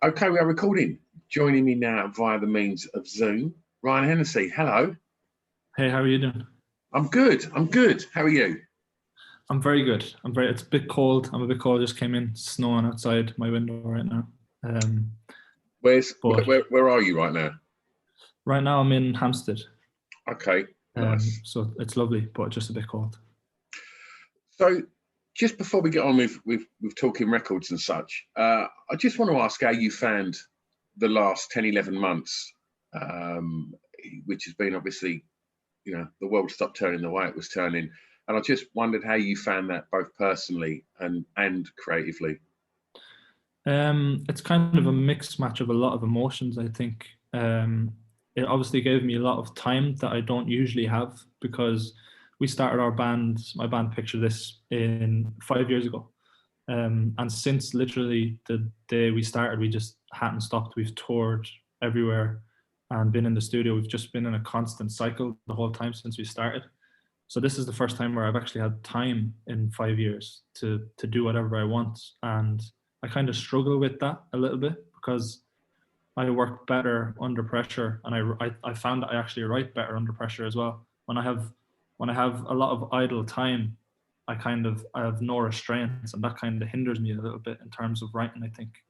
Okay, we are recording. Joining me now via the means of Zoom, Ryan Hennessey. Hello. Hey, how are you doing? I'm good. I'm good. How are you? I'm very good. It's a bit cold. I'm a bit cold. Just came in, snowing outside my window right now. Um, Where's but where are you right now? right now I'm in Hampstead. Okay, nice. So it's lovely, but just a bit cold. So, just before we get on with talking records and such, I just want to ask how you found the last 10, 11 months, which has been obviously, the world stopped turning the way it was turning. And I just wondered how you found that both personally and creatively. It's kind of a mixed match of a lot of emotions, I think. It obviously gave me a lot of time that I don't usually have because we started my band Picture This in 5 years ago. And since literally the day we started, we just hadn't stopped. We've toured everywhere and been in the studio. We've just been in a constant cycle the whole time since we started. So this is the first time where I've actually had time in 5 years to do whatever I want. And I kind of struggle with that a little bit because I work better under pressure, and I found that I actually write better under pressure as well. When I have a lot of idle time, I have no restraints, and that kind of hinders me a little bit in terms of writing, I think.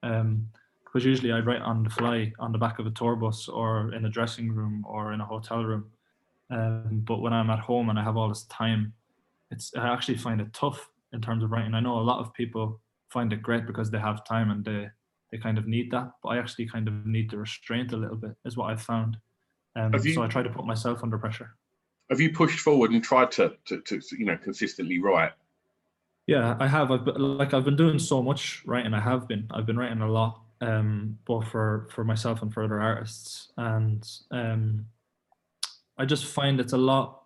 Because usually I write on the fly, on the back of a tour bus, or in a dressing room, or in a hotel room. But when I'm at home and I have all this time, I actually find it tough in terms of writing. I know a lot of people find it great because they have time and they kind of need that, but I actually kind of need the restraint a little bit, is what I've found. So I try to put myself under pressure. Have you pushed forward and tried to consistently write? Yeah, I have. I've been doing so much writing. I've been writing a lot, both for myself and for other artists, and I just find it's a lot.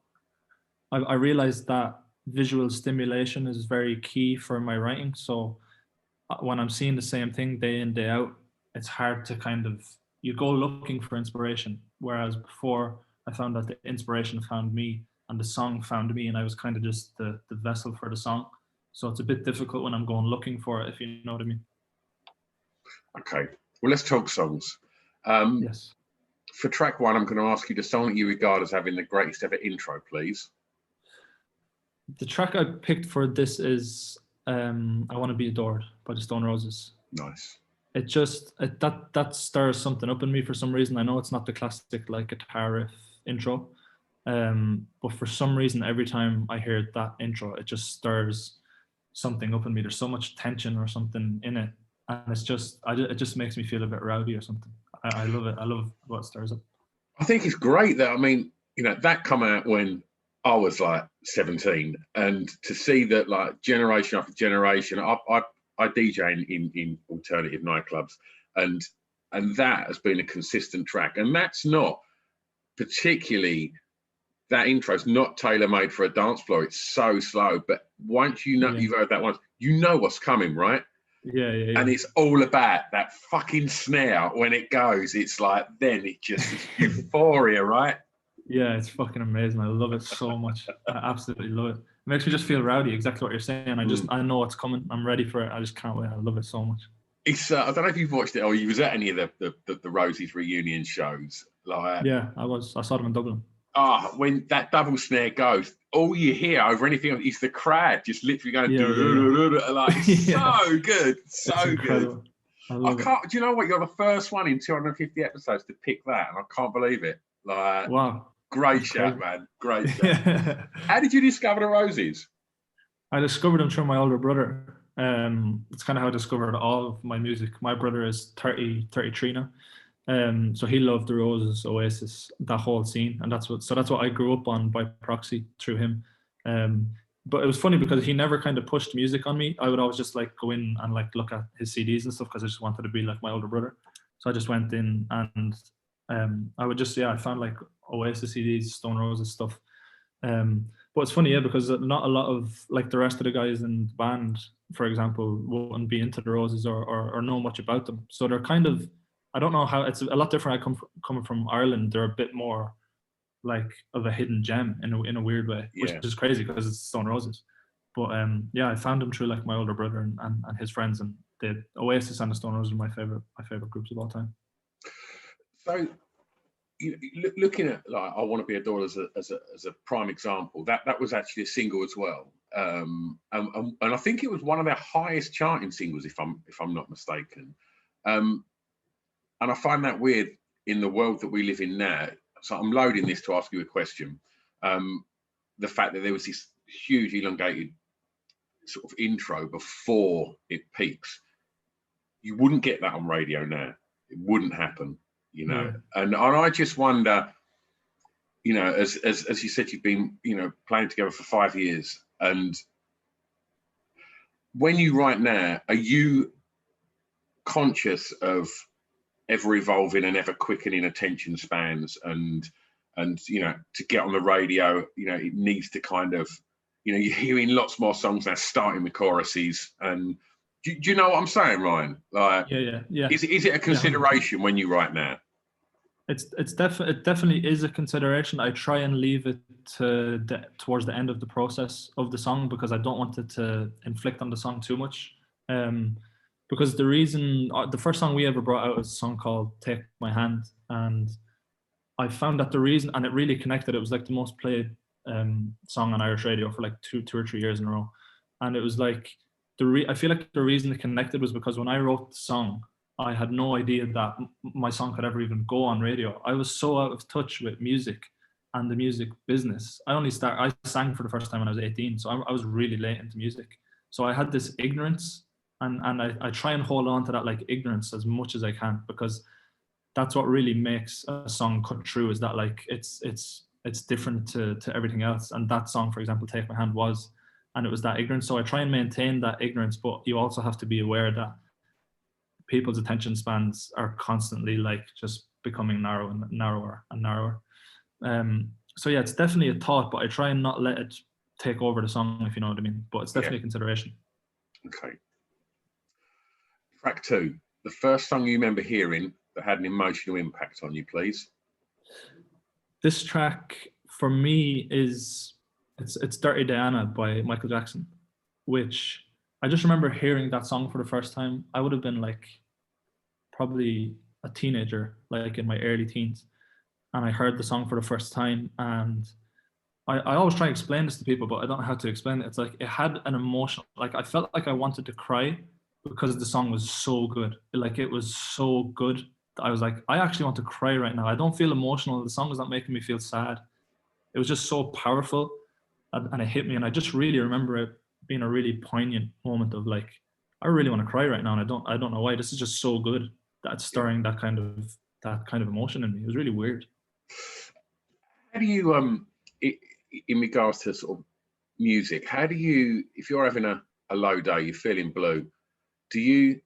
I realized that visual stimulation is very key for my writing. So when I'm seeing the same thing day in, day out, it's hard to you go looking for inspiration. Whereas before, I found that the inspiration found me and the song found me, and I was kind of just the vessel for the song. So it's a bit difficult when I'm going looking for it, if you know what I mean. Okay, well, let's talk songs. Yes. For track one, I'm going to ask you the song that you regard as having the greatest ever intro, please. The track I picked for this is "I Want to Be Adored" by the Stone Roses. Nice. That stirs something up in me for some reason. I know it's not the classic like guitar riff intro, but for some reason, every time I hear that intro, it just stirs something up in me. There's so much tension or something in it, and it just makes me feel a bit rowdy or something. I love it. I love what stirs up. I think it's great that, that come out when I was like 17, and to see that like generation after generation, I DJ in alternative nightclubs, and that has been a consistent track, and that's not particularly, that intro's not tailor-made for a dance floor. It's so slow, but once you've heard that once, you know what's coming, right? Yeah. And it's all about that fucking snare when it goes. It's like, then it just is euphoria, right? Yeah, it's fucking amazing. I love it so much. I absolutely love it. It makes me just feel rowdy, exactly what you're saying. I know it's coming. I'm ready for it. I just can't wait. I love it so much. It's I don't know if you've watched it or you was at any of the Rosie's reunion shows. Like, yeah, I saw them in Dublin. When that double snare goes, all you hear over anything else is the crowd just literally going, like, it's so good, so good. I can't. Do you know what? You're the first one in 250 episodes to pick that, and I can't believe it. Like, wow, great shout, man, great shout. How did you discover the Rosies? I discovered them through my older brother. It's kind of how I discovered all of my music. My brother is 33 now. So he loved the Roses, Oasis, that whole scene, and that's what I grew up on by proxy through him. But it was funny because he never kind of pushed music on me. I would always just like go in and like look at his CDs and stuff because I just wanted to be like my older brother. So I just went in and I would just I found like Oasis CDs, Stone Roses stuff. But it's funny, because not a lot of like the rest of the guys in the band, for example, wouldn't be into the Roses or know much about them. So they're kind of, I don't know how, it's a lot different. Coming from Ireland, they're a bit more like of a hidden gem in a weird way, which is crazy because it's Stone Roses. But I found them through like my older brother and his friends, and the Oasis and the Stone Roses are my favorite groups of all time. So, looking at like "I Want to Be Adored" as a prime example, that was actually a single as well, and I think it was one of their highest charting singles, if I'm not mistaken. And I find that weird in the world that we live in now. So I'm loading this to ask you a question. The fact that there was this huge elongated sort of intro before it peaks, you wouldn't get that on radio now. It wouldn't happen, you know. Yeah. And I just wonder, you know, as you said, you've been, you know, playing together for 5 years, and when you write now, are you conscious of ever evolving and ever quickening attention spans, and you know, to get on the radio, you know, it needs to kind of, you know, you're hearing lots more songs now starting with choruses, and do you know what I'm saying, Ryan? Like, yeah. Is it a consideration when you write now? It definitely is a consideration. I try and leave it towards the end of the process of the song, because I don't want it to inflict on the song too much. Because the first song we ever brought out was a song called "Take My Hand," and I found that the reason, and it really connected. It was like the most played song on Irish radio for like two or 3 years in a row, and it was like I feel like the reason it connected was because when I wrote the song, I had no idea that my song could ever even go on radio. I was so out of touch with music and the music business. I sang for the first time when I was 18, so I was really late into music. So I had this ignorance, and I try and hold on to that like ignorance as much as I can, because that's what really makes a song cut through, is that like it's different to everything else. And that song, for example, "Take My Hand," was, and it was that ignorance. So I try and maintain that ignorance, but you also have to be aware that people's attention spans are constantly like just becoming narrower and narrower. So yeah, it's definitely a thought, but I try and not let it take over the song, if you know what I mean. But it's definitely a consideration. Okay. Track 2, the first song you remember hearing that had an emotional impact on you, please. This track for me is it's "Dirty Diana" by Michael Jackson, which I just remember hearing that song for the first time. I would have been like probably a teenager, like in my early teens, and I heard the song for the first time, and I always try to explain this to people, but I don't know how to explain it. It's like it had an emotional, like I felt like I wanted to cry because the song was so good. Like it was so good. I was like, I actually want to cry right now. I don't feel emotional. The song is not making me feel sad. It was just so powerful, and it hit me. And I just really remember it being a really poignant moment of like, I really want to cry right now, and I don't know why. This is just so good that stirring that kind of emotion in me. It was really weird. How do you in regards to sort of music, how do you, if you're having a low day, you're feeling blue, do you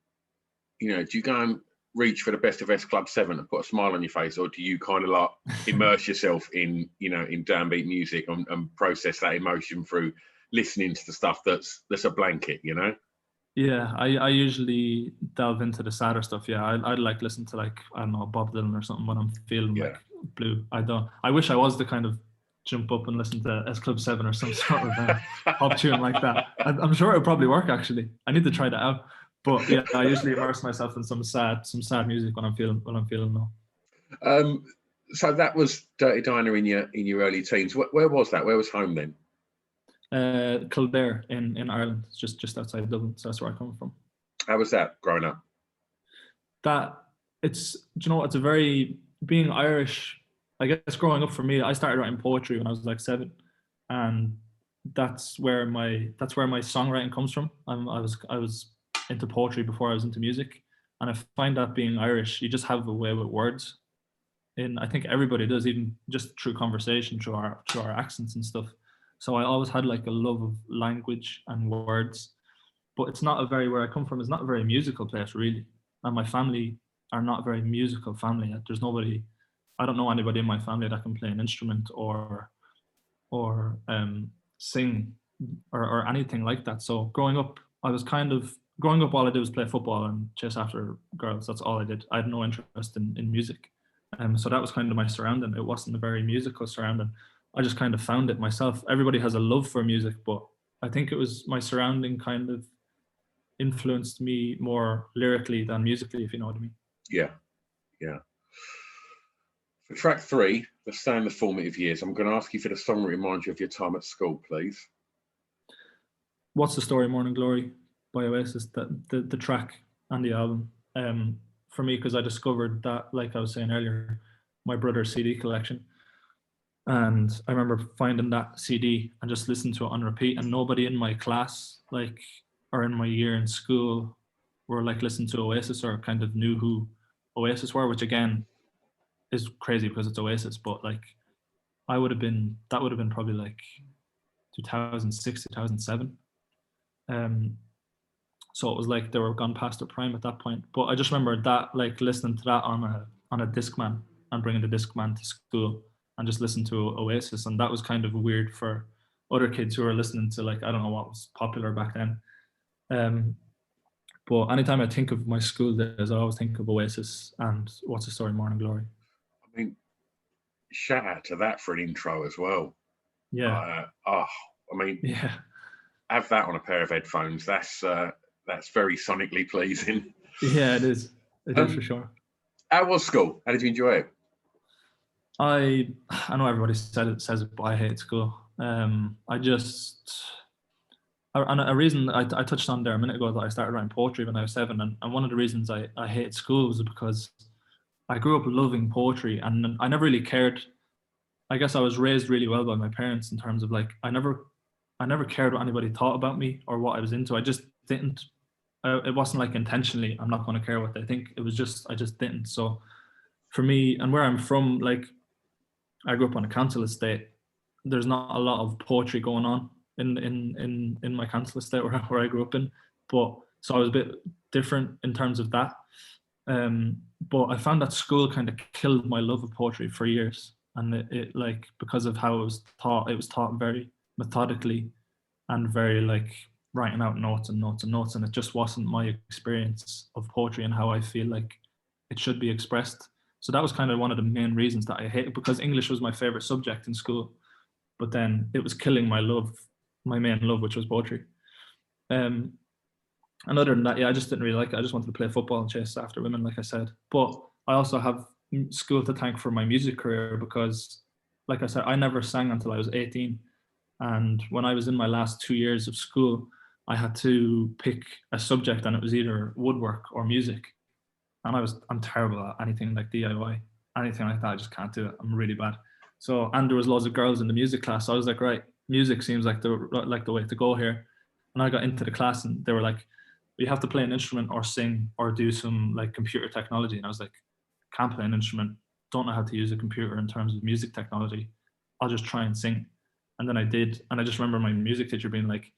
go and reach for the Best of S Club 7 and put a smile on your face, or do you kind of like immerse yourself in downbeat music and process that emotion through listening to the stuff that's a blanket, you know? Yeah, I usually delve into the sadder stuff. Yeah, I'd like listen to like, I don't know, Bob Dylan or something when I'm feeling like blue. I wish I was the kind of jump up and listen to S Club 7 or some sort of pop tune like that. I'm sure it would probably work actually. I need to try that out. But yeah, I usually immerse myself in some sad music when I'm feeling low. So that was Dirty Diana in your early teens. Where was that? Where was home then? Kildare in Ireland, just outside Dublin. So that's where I come from. How was that growing up? It's a very, being Irish, I guess growing up for me, I started writing poetry when I was like 7, and that's where my songwriting comes from. I was into poetry before I was into music, and I find that being Irish, you just have a way with words. And I think everybody does, even just through conversation, through our accents and stuff. So I always had like a love of language and words, but it's not where I come from, it's not a very musical place really. And my family are not a very musical family. There's nobody, I don't know anybody in my family that can play an instrument or sing or anything like that. So growing up, all I did was play football and chase after girls. That's all I did. I had no interest in music. So that was kind of my surrounding. It wasn't a very musical surrounding. I just kind of found it myself. Everybody has a love for music, but I think it was my surrounding kind of influenced me more lyrically than musically, if you know what I mean. Yeah, yeah. For track 3, let's stay in the formative years. I'm going to ask you for the song that reminds you of your time at school, please. What's the Story, Morning Glory by Oasis, the track and the album. For me, because I discovered that, like I was saying earlier, my brother's CD collection. And I remember finding that CD and just listening to it on repeat, and nobody in my class, like, or in my year in school, were like listening to Oasis or kind of knew who Oasis were, which again is crazy because it's Oasis. But like, that would have been probably like 2006, 2007. So it was like they were gone past their prime at that point. But I just remember that, like, listening to that on a Discman and bringing the Discman to school and just listen to Oasis, and that was kind of weird for other kids who were listening to, like, I don't know what was popular back then. But anytime I think of my school days, I always think of Oasis and What's the Story, Morning Glory. I mean, shout out to that for an intro as well. Yeah. I mean, Yeah. Have that on a pair of headphones. That's very sonically pleasing. Yeah, it is. It is for sure. How was school? How did you enjoy it? I know everybody says it, but I hate school. And a reason I touched on there a minute ago that I started writing poetry when I was 7, and one of the reasons I hated school was because I grew up loving poetry, and I never really cared. I guess I was raised really well by my parents in terms of, like, I never cared what anybody thought about me or what I was into. I just didn't. It wasn't like intentionally, I'm not going to care what they think. It was just, I just didn't. So for me, and where I'm from, like, I grew up on a council estate. There's not a lot of poetry going on in my council estate where I grew up in. But so I was a bit different in terms of that. But I found that school kind of killed my love of poetry for years. And it like, because of how it was taught very methodically and very, like, writing out notes and notes and notes. And it just wasn't my experience of poetry and how I feel like it should be expressed. So that was kind of one of the main reasons that I hated, because English was my favorite subject in school, but then it was killing my main love, which was poetry. And other than that, yeah, I just didn't really like it. I just wanted to play football and chase after women, like I said. But I also have school to thank for my music career because, like I said, I never sang until I was 18. And when I was in my last 2 years of school, I had to pick a subject, and it was either woodwork or music. And I'm terrible at anything like DIY, anything like that. I just can't do it. I'm really bad. So, and there was loads of girls in the music class. So I was like, right, music seems like the way to go here. And I got into the class, and they were like, you have to play an instrument or sing or do some, like, computer technology. And I was like, can't play an instrument, don't know how to use a computer in terms of music technology. I'll just try and sing. And then I did. And I just remember my music teacher being like,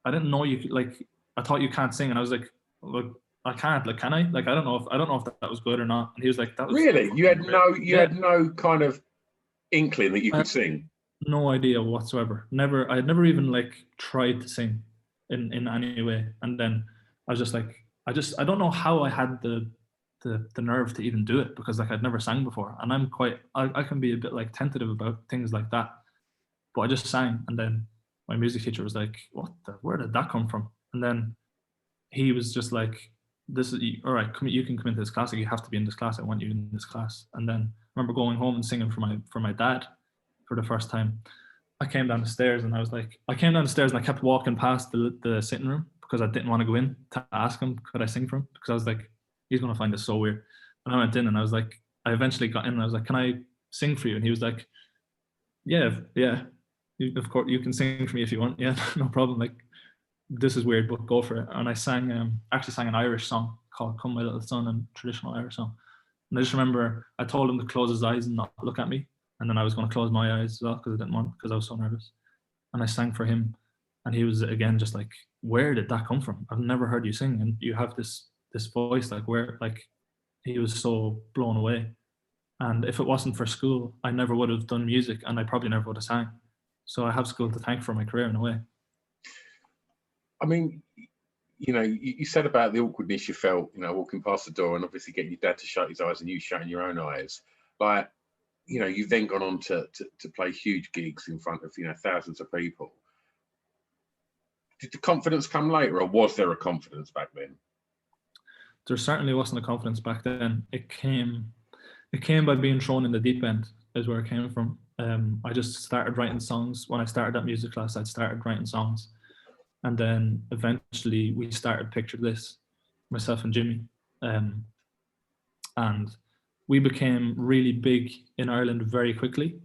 I didn't know you could, like, I thought you can't sing. And I was like, look, I can't, like, can I? Like, I don't know if that was good or not. And he was like, that was really, you had no kind of inkling that you could sing. No idea whatsoever. I had never even, like, tried to sing in any way. And then I was just like, I don't know how I had the nerve to even do it, because, like, I'd never sang before, and I can be a bit, like, tentative about things like that. But I just sang, and then my music teacher was like, where did that come from? And then he was just like, this is all right, you can come into this class. Like, you have to be in this class. I want you in this class. And then I remember going home and singing for my dad for the first time. I came down the stairs and I kept walking past the sitting room because I didn't want to go in to ask him, could I sing for him? Because I was like, he's going to find this so weird. And I went in and I was like, I eventually got in and I was like, can I sing for you? And he was like, yeah. Of course, you can sing for me if you want. Yeah, no problem. Like, this is weird, but go for it. And I actually sang an Irish song called Come My Little Son, a traditional Irish song. And I just remember I told him to close his eyes and not look at me. And then I was going to close my eyes as well because I was so nervous. And I sang for him. And he was, again, just like, where did that come from? I've never heard you sing. And you have this voice, like, where, like, he was so blown away. And if it wasn't for school, I never would have done music, and I probably never would have sang. So I have school to thank for my career in a way. I mean, you said about the awkwardness you felt, walking past the door and obviously getting your dad to shut his eyes and you shutting your own eyes. Like, you've then gone on to play huge gigs in front of, thousands of people. Did the confidence come later, or was there a confidence back then? There certainly wasn't a confidence back then. It came by being thrown in the deep end, is where it came from. I just started writing songs. When I started that music class, I'd started writing songs. And then eventually we started Picture This, myself and Jimmy. And we became really big in Ireland very quickly.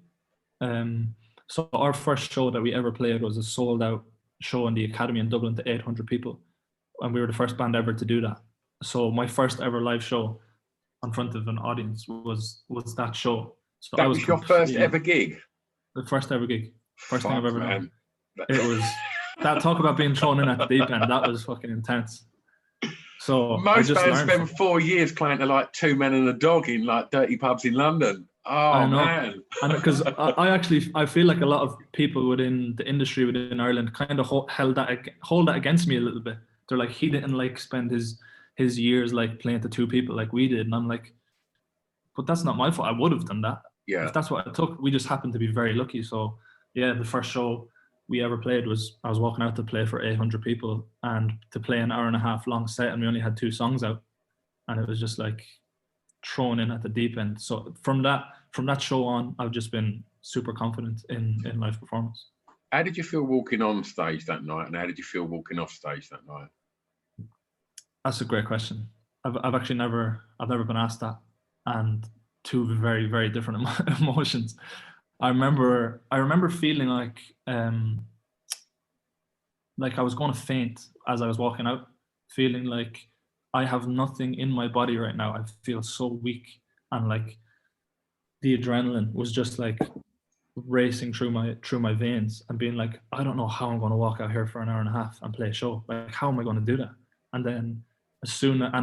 So our first show that we ever played was a sold out show in the Academy in Dublin to 800 people. And we were the first band ever to do that. So my first ever live show in front of an audience was that show. So that was your first ever gig? The first ever gig. First thing I've ever done. It was that, talk about being thrown in at the deep end. That was fucking intense. So most bands spend 4 years playing to like Two Men and a Dog in like dirty pubs in London. Oh man! And because I feel like a lot of people within the industry within Ireland kind of hold that against me a little bit. They're like, he didn't like spend his years like playing to two people like we did, and I'm like, but that's not my fault. I would have done that. Yeah. If that's what it took. We just happened to be very lucky. So yeah, the first show we ever played was, I was walking out to play for 800 people, and to play an hour and a half long set, and we only had 2 songs out, and it was just like thrown in at the deep end. So from that show on, I've just been super confident in live performance. How did you feel walking on stage that night, and how did you feel walking off stage that night? That's a great question. I've actually never been asked that, and 2 very, very different emotions. I remember feeling like I was going to faint as I was walking out, feeling like I have nothing in my body right now. I feel so weak, and like the adrenaline was just like racing through my veins, and being like, I don't know how I'm going to walk out here for an hour and a half and play a show. Like, how am I going to do that? And then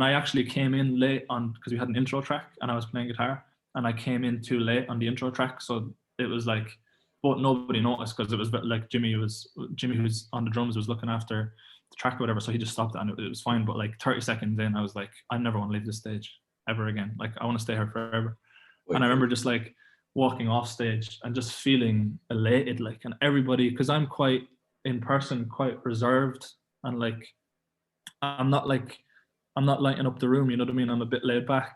I actually came in late on, because we had an intro track and I was playing guitar, and I came in too late on the intro track. So it was like, but nobody noticed, because it was like Jimmy who's on the drums was looking after the track or whatever. So he just stopped it, and it was fine. But like 30 seconds in, I was like, I never want to leave this stage ever again. Like, I want to stay here forever. And I remember just like walking off stage and just feeling elated, like, and everybody, because I'm quite in person, quite reserved, and like, I'm not lighting up the room, you know what I mean? I'm a bit laid back.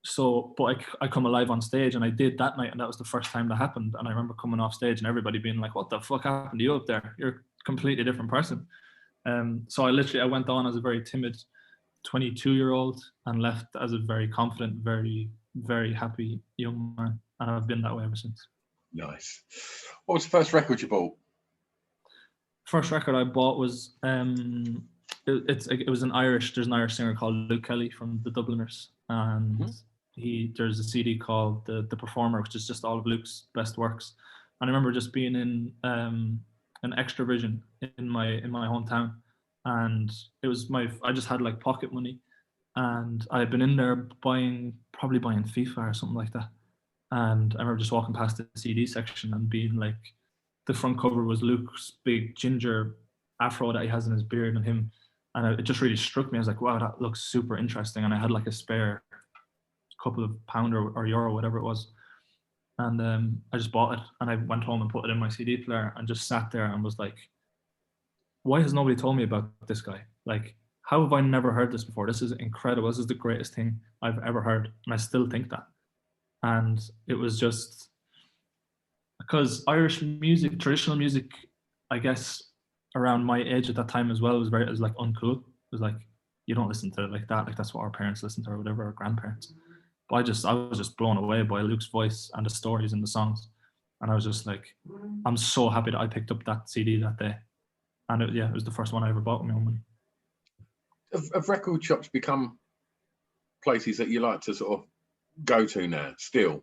So, but I come alive on stage, and I did that night, and that was the first time that happened. And I remember coming off stage and everybody being like, what the fuck happened to you up there? You're a completely different person. So I went on as a very timid 22-year-old and left as a very confident, very, very happy young man. And I've been that way ever since. Nice. What was the first record you bought? First record I bought was, it was there's an Irish singer called Luke Kelly from the Dubliners. And there's a CD called the Performer, which is just all of Luke's best works. And I remember just being in an Extra Vision in my hometown, and I just had like pocket money, and I had been in there probably buying FIFA or something like that. And I remember just walking past the CD section and being like, the front cover was Luke's big ginger afro that he has in his beard, and him. And it just really struck me. I was like, wow, that looks super interesting. And I had like a spare couple of pound or euro, whatever it was. And I just bought it, and I went home and put it in my CD player and just sat there and was like, why has nobody told me about this guy? Like, how have I never heard this before? This is incredible. This is the greatest thing I've ever heard. And I still think that. And it was just because Irish music, traditional music, I guess, around my age at that time as well, was like uncool. It was like, you don't listen to it like that. Like, that's what our parents listened to, or whatever, our grandparents. But I was just blown away by Luke's voice and the stories in the songs. And I was just like, I'm so happy that I picked up that CD that day. And it was the first one I ever bought with my own money. Have record shops become places that you like to sort of go to now still?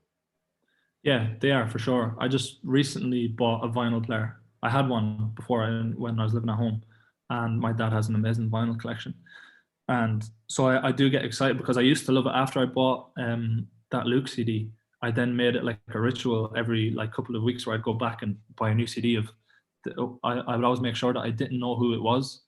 Yeah, they are, for sure. I just recently bought a vinyl player. I had one before when I was living at home, and my dad has an amazing vinyl collection. And so I do get excited, because I used to love it. After I bought that Luke CD, I then made it like a ritual every like couple of weeks where I'd go back and buy a new CD I would always make sure that I didn't know who it was.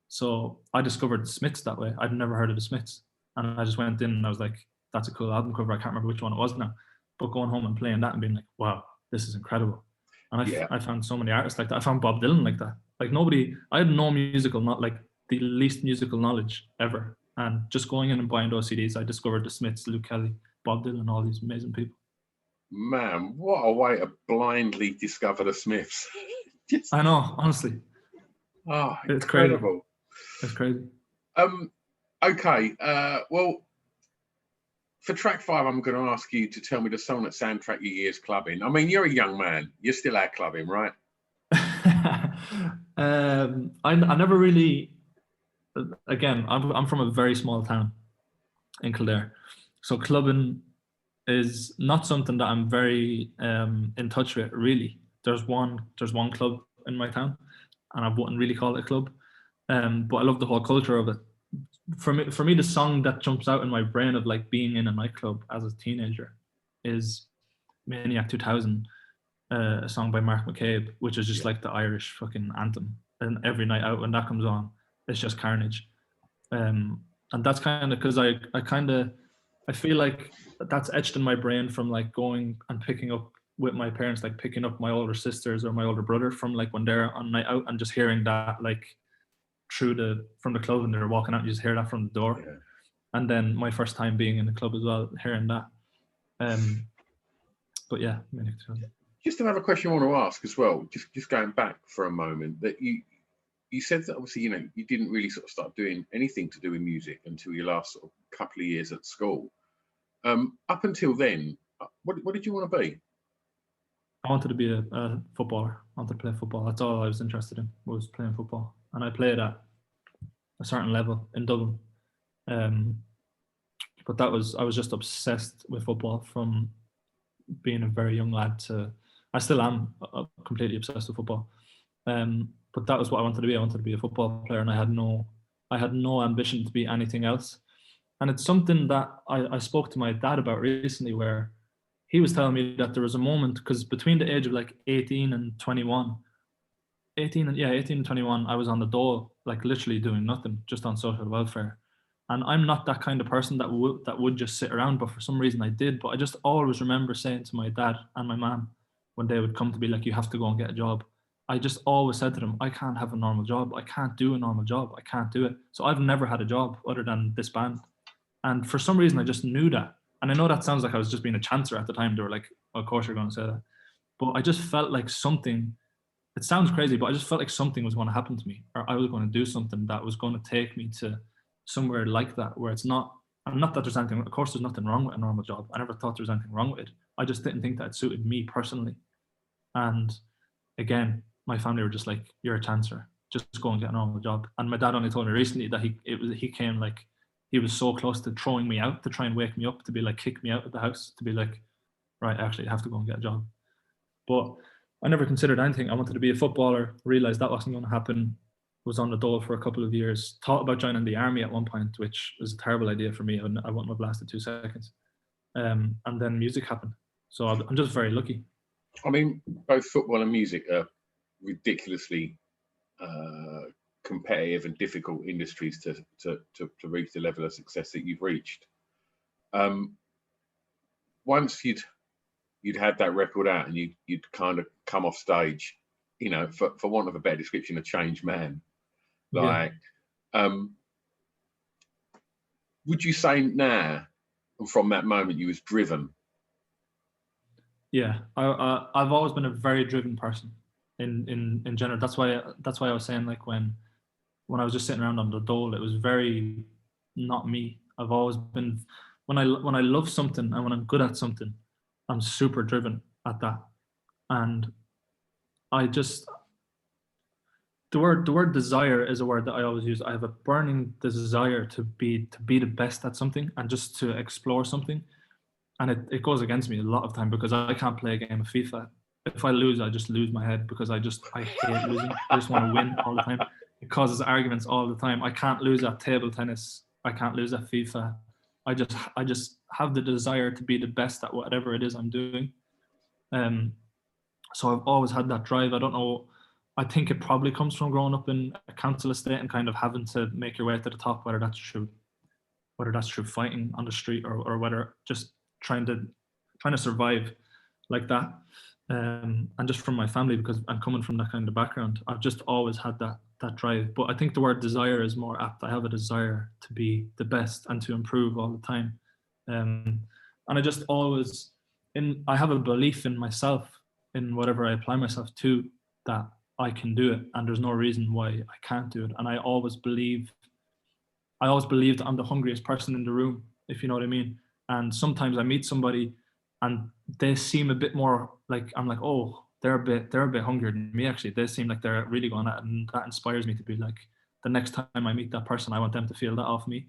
So I discovered the Smiths that way. I'd never heard of the Smiths. And I just went in and I was like, that's a cool album cover. I can't remember which one it was now. But going home and playing that and being like, wow, this is incredible. And I found so many artists like that. I found Bob Dylan like that. Like nobody, I had no musical, not like the least musical knowledge ever. And just going in and buying those CDs, I discovered the Smiths, Luke Kelly, Bob Dylan, all these amazing people. Man, what a way to blindly discover the Smiths. Just, I know, honestly, it's crazy. incredible. It's crazy. Okay. Well, for track 5, I'm going to ask you to tell me the song that soundtracked your years clubbing. I mean, you're a young man. You're still out clubbing, right? I never really. Again, I'm from a very small town in Kildare, so clubbing is not something that I'm very in touch with. Really, there's one club in my town, and I wouldn't really call it a club. But I love the whole culture of it. For me, the song that jumps out in my brain of like being in a nightclub as a teenager is Maniac 2000, a song by Mark McCabe, which is just like the Irish fucking anthem. And every night out when that comes on, it's just carnage. And that's kind of because I feel like that's etched in my brain from like going and picking up with my parents, like picking up my older sisters or my older brother from like when they're on night out and just hearing that like from the club and they're walking out, you just hear that from the door. Yeah. And then my first time being in the club as well, hearing that. But yeah, just another question I want to ask as well, just going back for a moment, that you said that obviously, you know, you didn't really sort of start doing anything to do with music until your last sort of couple of years at school. Up until then, what did you want to be? I wanted to be a footballer. I wanted to play football. That's all I was interested in, was playing football. And I played at a certain level in Dublin. But I was just obsessed with football from being a very young lad to, I still am completely obsessed with football. But that was what I wanted to be. I wanted to be a football player, and I had no ambition to be anything else. And it's something that I spoke to my dad about recently, where he was telling me that there was a moment, because between the age of like 18 and 21, 18 and 21, I was on the dole, like literally doing nothing, just on social welfare. And I'm not that kind of person that would just sit around, but for some reason I did. But I just always remember saying to my dad and my mom when they would come to be like, you have to go and get a job. I just always said to them, I can't have a normal job. I can't do a normal job. I can't do it. So I've never had a job other than this band. And for some reason, I just knew that. And I know that sounds like I was just being a chancer at the time. They were like, oh, of course you're going to say that. But I just felt like something, it sounds crazy, but I just felt like something was going to happen to me, or I was going to do something that was going to take me to somewhere like that, where it's not, and not that there's anything, of course there's nothing wrong with a normal job. I never thought there was anything wrong with it. I just didn't think that it suited me personally. And again, my family were just like, you're a chancer, just go and get a normal job. And my dad only told me recently that he came like, he was so close to throwing me out to try and wake me up, to be like, kick me out of the house, to be like, right, actually, you have to go and get a job. But I never considered anything. I wanted to be a footballer, realized that wasn't going to happen, was on the dole for a couple of years, thought about joining the army at one point, which was a terrible idea for me. I wouldn't have lasted 2 seconds. And then music happened. So I'm just very lucky. I mean, both football and music are ridiculously competitive and difficult industries to reach the level of success that you've reached. Once you'd had that record out and you'd kind of come off stage, you know, for want of a better description, a changed man. Like, would you say now, and from that moment, you was driven? Yeah, I've always been a very driven person in general. That's why I was saying, like, when I was just sitting around on the dole, it was very not me. I've always been, when I love something and when I'm good at something, I'm super driven at that. And I just, the word desire is a word that I always use. I have a burning desire to be the best at something and just to explore something. And it goes against me a lot of time because I can't play a game of FIFA. If I lose, I just lose my head because I hate losing. I just want to win all the time. It causes arguments all the time. I can't lose at table tennis. I can't lose at FIFA. I just have the desire to be the best at whatever it is I'm doing. So I've always had that drive. I don't know. I think it probably comes from growing up in a council estate and kind of having to make your way to the top, whether that's through fighting on the street or whether just trying to survive like that. and just from my family, because I'm coming from that kind of background. I've just always had that drive. But I think the word desire is more apt. I have a desire to be the best and to improve all the time. And I just always, I have a belief in myself, in whatever I apply myself to, that I can do it, and there's no reason why I can't do it. And I always believed I'm the hungriest person in the room, if you know what I mean. And sometimes I meet somebody and they seem a bit more like, I'm like, oh, they're a bit hungrier than me, actually. They seem like they're really going at it, and that inspires me to be like, the next time I meet that person, I want them to feel that off me.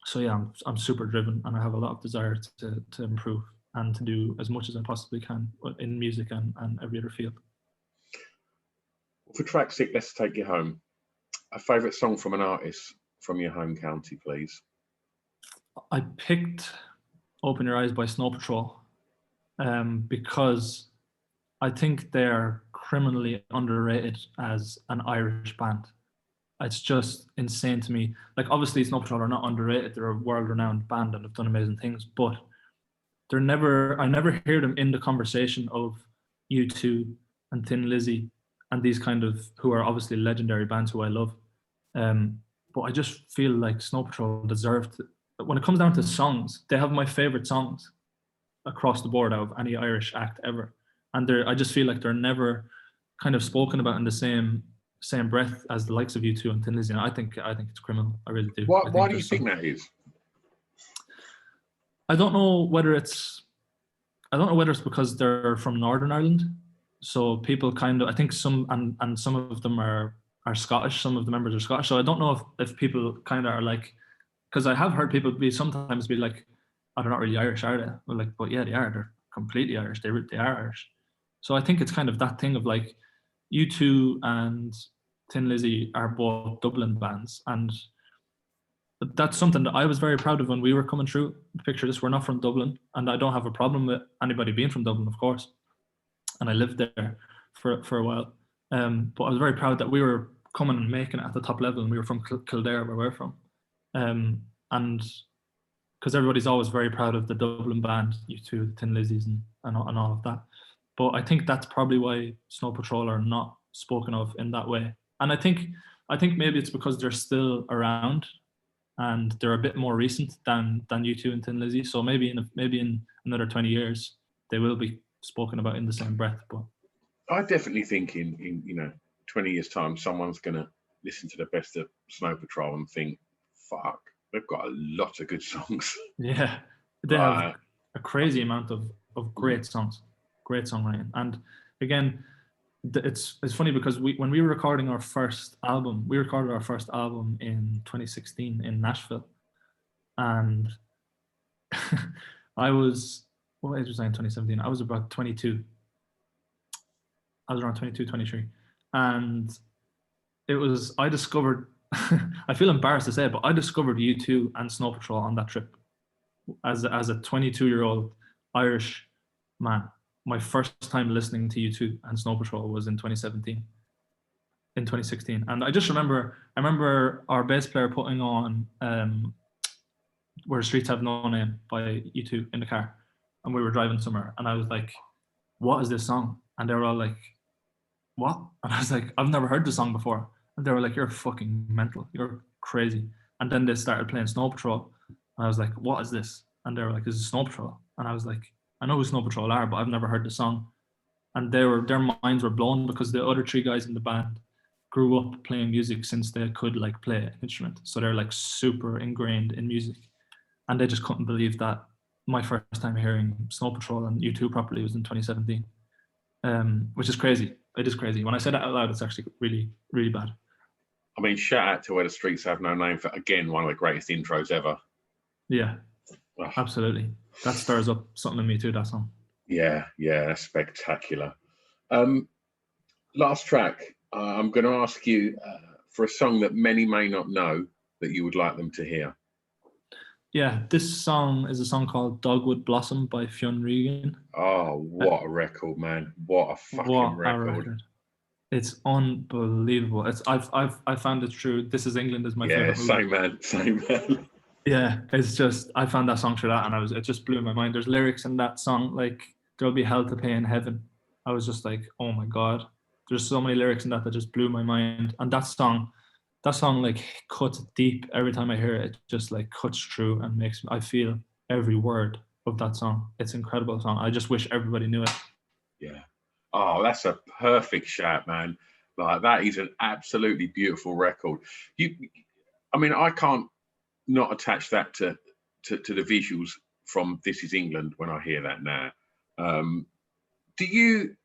So yeah, I'm super driven, and I have a lot of desire to improve and to do as much as I possibly can in music and every other field. For track 6, Let's Take You Home, a favourite song from an artist from your home county, please. I picked Open Your Eyes by Snow Patrol because I think they're criminally underrated as an Irish band. It's just insane to me. Like, obviously Snow Patrol are not underrated. They're a world-renowned band and have done amazing things, but I never hear them in the conversation of U2 and Thin Lizzy and these kind of, who are obviously legendary bands who I love. But I just feel like Snow Patrol deserve to, when it comes down to songs, they have my favorite songs across the board out of any Irish act ever. And I just feel like they're never kind of spoken about in the same breath as the likes of U2 and Thin Lizzy. And I think it's criminal. I really do. Why do you think that is? I don't know whether it's because they're from Northern Ireland. So people kind of, I think some of them are Scottish. Some of the members are Scottish. So I don't know if people kind of are like, because I have heard people sometimes be like, oh, they're not really Irish, are they? Well, like, but yeah, they are. They're completely Irish. They are Irish. So I think it's kind of that thing of like, U2 and Thin Lizzy are both Dublin bands, and that's something that I was very proud of when we were coming through. Picture this, we're not from Dublin, and I don't have a problem with anybody being from Dublin, of course. And I lived there for a while. But I was very proud that we were coming and making it at the top level, and we were from Kildare, where we're from. And because everybody's always very proud of the Dublin band, U2, Thin Lizzy's and all of that. But I think that's probably why Snow Patrol are not spoken of in that way. And I think maybe it's because they're still around and they're a bit more recent than U2 and Thin Lizzy. So maybe in another 20 years they will be spoken about in the same breath. But I definitely think in 20 years' time, someone's gonna listen to the best of Snow Patrol and think, fuck, they've got a lot of good songs. Yeah, they have a crazy amount of great songs. Great songwriting. And again, it's funny because when we were recording our first album, we recorded our first album in 2016 in Nashville, and what age was I in 2017? I was about 22. I was around 22, 23, and I discovered I feel embarrassed to say it, but I discovered U2 and Snow Patrol on that trip as a 22-year-old Irish man. My first time listening to U2 and Snow Patrol was in 2016. And I just remember our bass player putting on Where Streets Have No Name by U2 in the car, and we were driving somewhere, and I was like, what is this song? And they were all like, what? And I was like, I've never heard this song before. And they were like, you're fucking mental, you're crazy. And then they started playing Snow Patrol, and I was like, what is this? And they were like, this is Snow Patrol. And I was like, I know who Snow Patrol are, but I've never heard the song. And their minds were blown because the other three guys in the band grew up playing music since they could like play an instrument. So they're like super ingrained in music. And they just couldn't believe that my first time hearing Snow Patrol and U2 properly was in 2017, which is crazy. It is crazy. When I say that out loud, it's actually really, really bad. I mean, shout out to Where the Streets Have No Name for, again, one of the greatest intros ever. Yeah, absolutely. That stirs up something in me too, that song. Yeah, that's spectacular. Last track, I'm going to ask you for a song that many may not know that you would like them to hear. Yeah, this song is a song called Dogwood Blossom by Fionn Regan. Oh, what a record, man. What a fucking record. It's unbelievable. I found it true. This Is England is my favorite movie. Same man. Yeah, it's just, I found that song through that, and it just blew my mind. There's lyrics in that song, like there'll be hell to pay in heaven. I was just like, oh my God, there's so many lyrics in that that just blew my mind. And that song like cuts deep every time I hear it. It just like cuts through and makes I feel every word of that song. It's an incredible song. I just wish everybody knew it. Yeah. Oh, that's a perfect shout, man. Like that is an absolutely beautiful record. I mean, I can't not attach that to the visuals from This Is England when I hear that now. Do you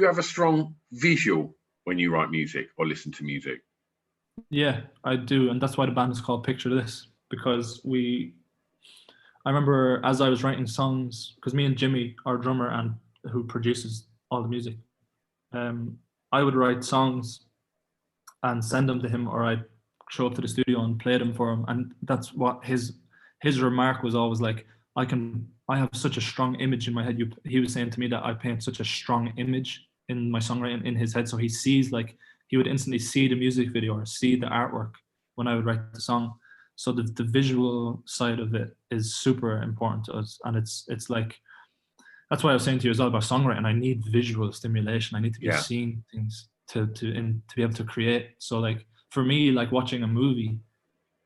have a strong visual when you write music or listen to music? Yeah, I do, and that's why the band is called Picture This, because I remember as I was writing songs, because me and Jimmy, our drummer and who produces all the music, I would write songs and send them to him, or I'd show up to the studio and play them for him. And that's what his remark was always like, I have such a strong image in my head. He was saying to me that I paint such a strong image in my songwriting in his head. So he sees, like, he would instantly see the music video or see the artwork when I would write the song. So the visual side of it is super important to us. And it's like, that's why I was saying to you, it's all about songwriting. I need visual stimulation. I need to be seeing things to be able to create. So like for me, like watching a movie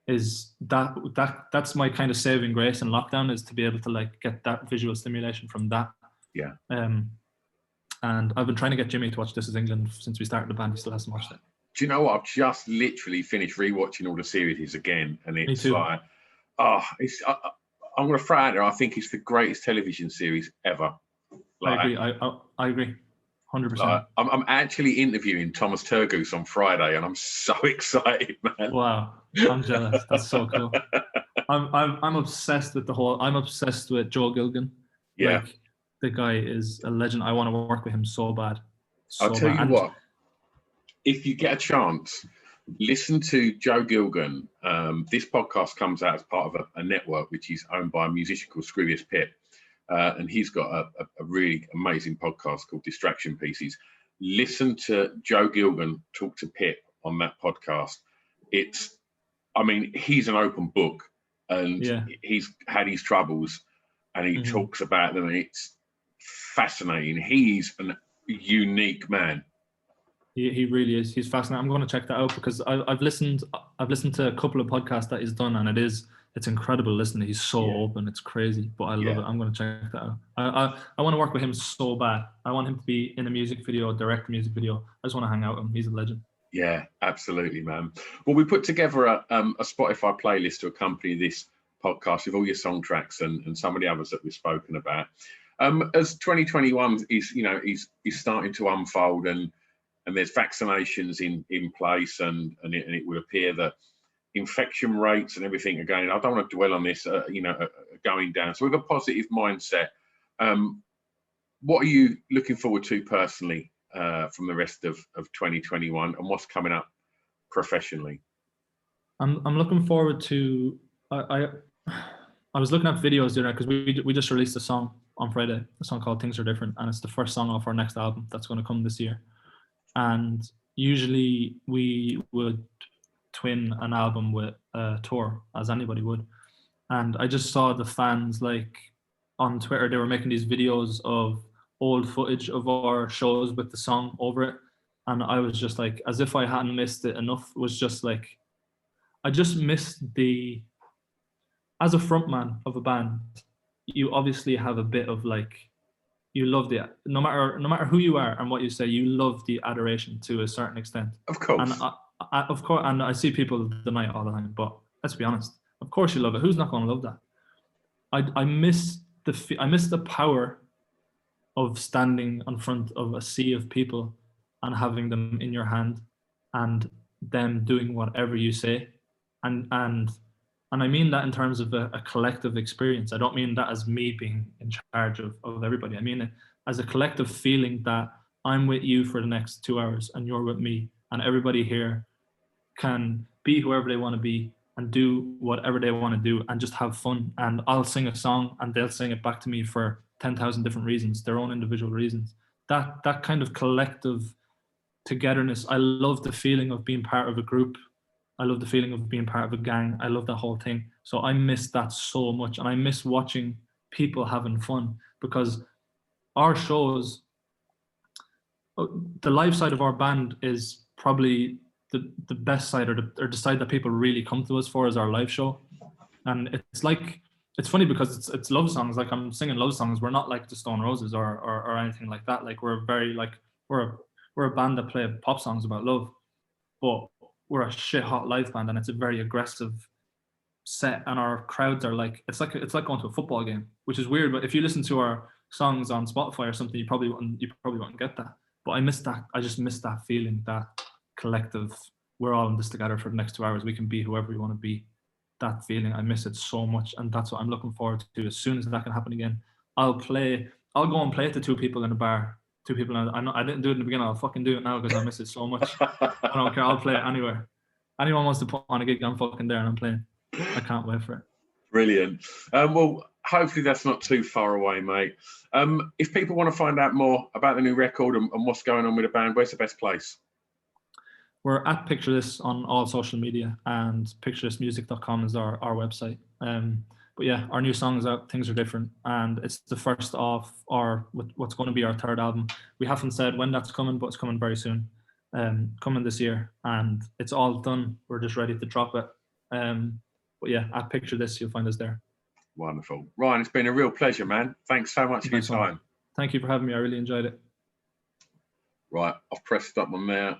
is that's my kind of saving grace in lockdown, is to be able to like get that visual stimulation from that. Yeah. And I've been trying to get Jimmy to watch This Is England since we started the band. He still hasn't watched it. Do you know what? I've just literally finished rewatching all the series again, and it's like, I'm going to throw out there. I think it's the greatest television series ever. Like, I agree. I agree. 100%. I'm actually interviewing Thomas Turgoose on Friday, and I'm so excited, man. Wow, I'm jealous. That's so cool. I'm obsessed with I'm obsessed with Joe Gilgan. Yeah, like, the guy is a legend. I want to work with him so bad. I'll tell you what. If you get a chance, listen to Joe Gilgan. This podcast comes out as part of a network which is owned by a musician called Scroobius Pip. And he's got a really amazing podcast called Distraction Pieces. Listen to Joe Gilgan talk to Pip on that podcast. He's an open book, and he's had his troubles, and he talks about them, and it's fascinating. He's a unique man. He really is. He's fascinating. I'm going to check that out, because I've listened to a couple of podcasts that he's done, and it's incredible listening. He's so open. It's crazy, but I love it. I'm going to check that out. I want to work with him so bad. I want him to be in a music video, direct a music video. I just want to hang out with him. He's a legend. Yeah, absolutely, man. Well, we put together a Spotify playlist to accompany this podcast with all your song tracks and some of the others that we've spoken about. As 2021 is starting to unfold, and there's vaccinations in place, and it would appear that infection rates and everything again, I don't want to dwell on this, are going down. So with a positive mindset, what are you looking forward to personally from the rest of 2021, and what's coming up professionally? I'm looking forward to, I was looking at videos there, because we just released a song on Friday, a song called Things Are Different, and it's the first song off our next album that's going to come this year. And usually we would twin an album with a tour, as anybody would. And I just saw the fans, like, on Twitter, they were making these videos of old footage of our shows with the song over it. And I was just like, as if I hadn't missed it enough, was just like, I just missed as a frontman of a band, you obviously have a bit of like, you love no matter who you are and what you say, you love the adoration to a certain extent. Of course. And of course, and I see people deny it all the time, but let's be honest. Of course you love it. Who's not going to love that? I miss the power of standing in front of a sea of people and having them in your hand and them doing whatever you say. And I mean that in terms of a collective experience. I don't mean that as me being in charge of everybody. I mean it as a collective feeling that I'm with you for the next 2 hours and you're with me, and everybody here can be whoever they want to be and do whatever they want to do and just have fun. And I'll sing a song and they'll sing it back to me for 10,000 different reasons, their own individual reasons. That kind of collective togetherness. I love the feeling of being part of a group. I love the feeling of being part of a gang. I love that whole thing. So I miss that so much. And I miss watching people having fun, because our shows, the live side of our band is probably the best side, or the side that people really come to us for, is our live show. And it's funny because it's love songs. Like, I'm singing love songs. We're not like the Stone Roses or anything like that. Like, we're very like we're a band that play pop songs about love, but we're a shit hot live band, and it's a very aggressive set, and our crowds are like, it's like going to a football game, which is weird. But if you listen to our songs on Spotify or something, you probably wouldn't get that. But I miss that. I just miss that feeling, that collective. We're all in this together for the next 2 hours. We can be whoever we want to be. That feeling, I miss it so much, and that's what I'm looking forward to. As soon as that can happen again, I'll go and play it to two people in a bar. Two people. I didn't do it in the beginning. I'll fucking do it now because I miss it so much. I don't care. I'll play it anywhere. Anyone wants to put on a gig, I'm fucking there and I'm playing. I can't wait for it. Brilliant. Well, hopefully that's not too far away, mate. If people want to find out more about the new record and what's going on with the band, where's the best place? We're at Picture This on all social media, and picturethismusic.com is our website. But yeah, our new song's out, Things Are Different, and it's the first of what's going to be our third album. We haven't said when that's coming, but it's coming very soon. Coming this year, and it's all done. We're just ready to drop it. But yeah, at Picture This, you'll find us there. Wonderful. Ryan, it's been a real pleasure, man. Thanks so much for your time. Thank you for having me. I really enjoyed it. Right, I've pressed up on there.